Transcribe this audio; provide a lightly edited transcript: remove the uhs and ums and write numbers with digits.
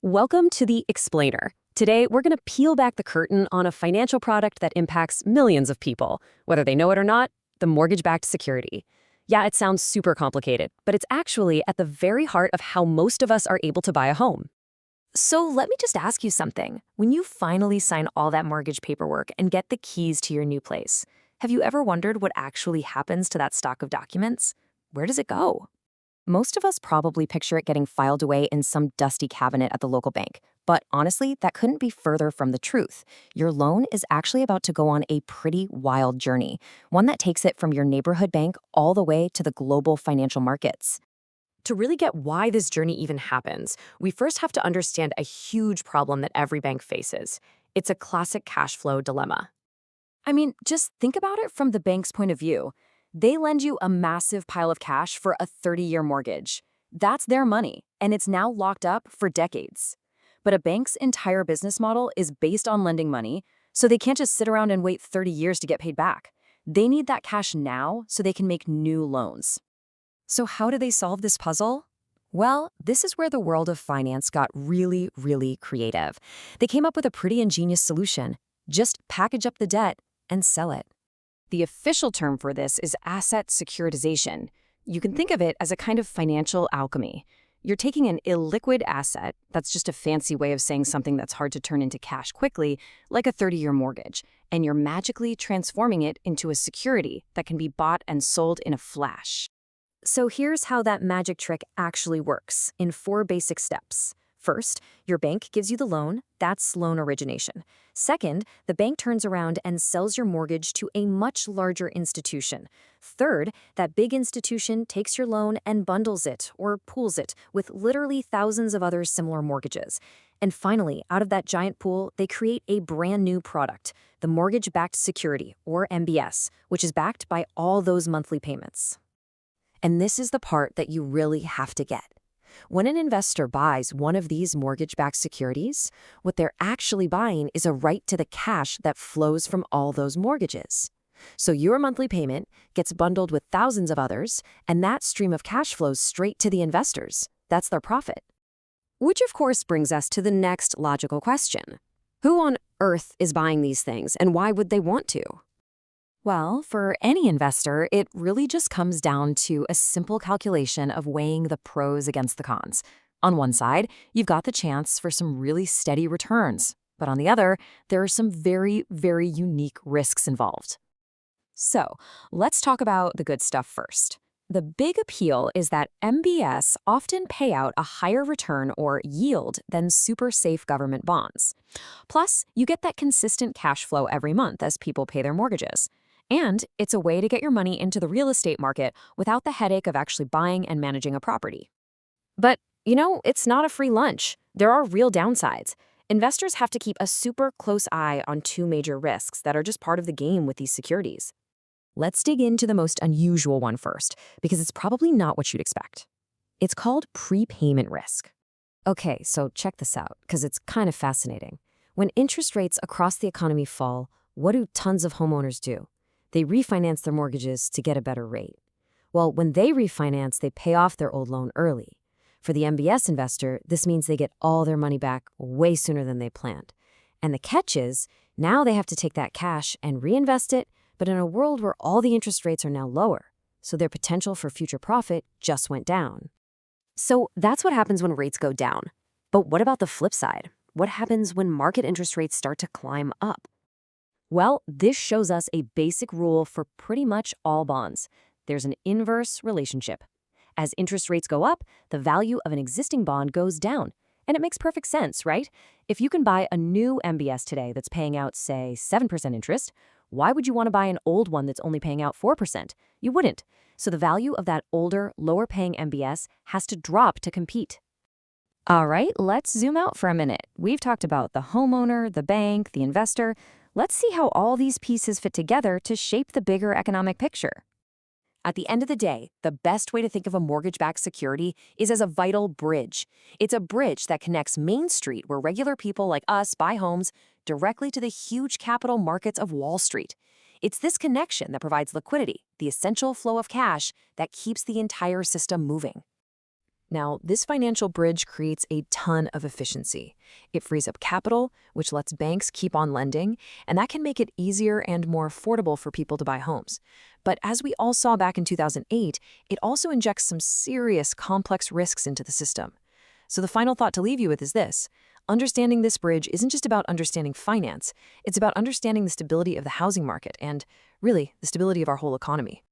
Welcome to the Explainer. Today, we're going to peel back the curtain on a financial product that impacts millions of people, whether they know it or not, the mortgage-backed security. Yeah, it sounds super complicated, but it's actually at the very heart of how most of us are able to buy a home. So let me just ask you something. When you finally sign all that mortgage paperwork and get the keys to your new place, have you ever wondered what actually happens to that stock of documents? Where does it go? Most of us probably picture it getting filed away in some dusty cabinet at the local bank. But honestly, that couldn't be further from the truth. Your loan is actually about to go on a pretty wild journey, one that takes it from your neighborhood bank all the way to the global financial markets. To really get why this journey even happens, we first have to understand a huge problem that every bank faces. It's a classic cash flow dilemma. I mean, just think about it from the bank's point of view. They lend you a massive pile of cash for a 30-year mortgage. That's their money, and it's now locked up for decades. But a bank's entire business model is based on lending money, so they can't just sit around and wait 30 years to get paid back. They need that cash now so they can make new loans. So how do they solve this puzzle? Well, this is where the world of finance got really, really creative. They came up with a pretty ingenious solution. Just package up the debt and sell it. The official term for this is asset securitization. You can think of it as a kind of financial alchemy. You're taking an illiquid asset, that's just a fancy way of saying something that's hard to turn into cash quickly, like a 30-year mortgage, and you're magically transforming it into a security that can be bought and sold in a flash. So here's how that magic trick actually works, in 4 basic steps. First, your bank gives you the loan. That's loan origination. Second, the bank turns around and sells your mortgage to a much larger institution. Third, that big institution takes your loan and bundles it or pools it with literally thousands of other similar mortgages. And finally, out of that giant pool, they create a brand new product, the mortgage-backed security, or MBS, which is backed by all those monthly payments. And this is the part that you really have to get. When an investor buys one of these mortgage-backed securities, what they're actually buying is a right to the cash that flows from all those mortgages. So your monthly payment gets bundled with thousands of others, and that stream of cash flows straight to the investors. That's their profit. Which, of course, brings us to the next logical question. Who on earth is buying these things, and why would they want to? Well, for any investor, it really just comes down to a simple calculation of weighing the pros against the cons. On one side, you've got the chance for some really steady returns, but on the other, there are some very, very unique risks involved. So, let's talk about the good stuff first. The big appeal is that MBS often pay out a higher return or yield than super safe government bonds. Plus, you get that consistent cash flow every month as people pay their mortgages. And it's a way to get your money into the real estate market without the headache of actually buying and managing a property. But, it's not a free lunch. There are real downsides. Investors have to keep a super close eye on 2 major risks that are just part of the game with these securities. Let's dig into the most unusual one first, because it's probably not what you'd expect. It's called prepayment risk. Okay, so check this out, because it's kind of fascinating. When interest rates across the economy fall, what do tons of homeowners do? They refinance their mortgages to get a better rate. Well, when they refinance, they pay off their old loan early. For the MBS investor, this means they get all their money back way sooner than they planned. And the catch is, now they have to take that cash and reinvest it, but in a world where all the interest rates are now lower, so their potential for future profit just went down. So that's what happens when rates go down. But what about the flip side? What happens when market interest rates start to climb up? Well, this shows us a basic rule for pretty much all bonds. There's an inverse relationship. As interest rates go up, the value of an existing bond goes down. And it makes perfect sense, right? If you can buy a new MBS today that's paying out, say, 7% interest, why would you want to buy an old one that's only paying out 4%? You wouldn't. So the value of that older, lower-paying MBS has to drop to compete. All right, let's zoom out for a minute. We've talked about the homeowner, the bank, the investor. Let's see how all these pieces fit together to shape the bigger economic picture. At the end of the day, the best way to think of a mortgage-backed security is as a vital bridge. It's a bridge that connects Main Street, where regular people like us buy homes, directly to the huge capital markets of Wall Street. It's this connection that provides liquidity, the essential flow of cash that keeps the entire system moving. Now, this financial bridge creates a ton of efficiency. It frees up capital, which lets banks keep on lending, and that can make it easier and more affordable for people to buy homes. But as we all saw back in 2008, it also injects some serious complex risks into the system. So the final thought to leave you with is this. Understanding this bridge isn't just about understanding finance, it's about understanding the stability of the housing market and, really, the stability of our whole economy.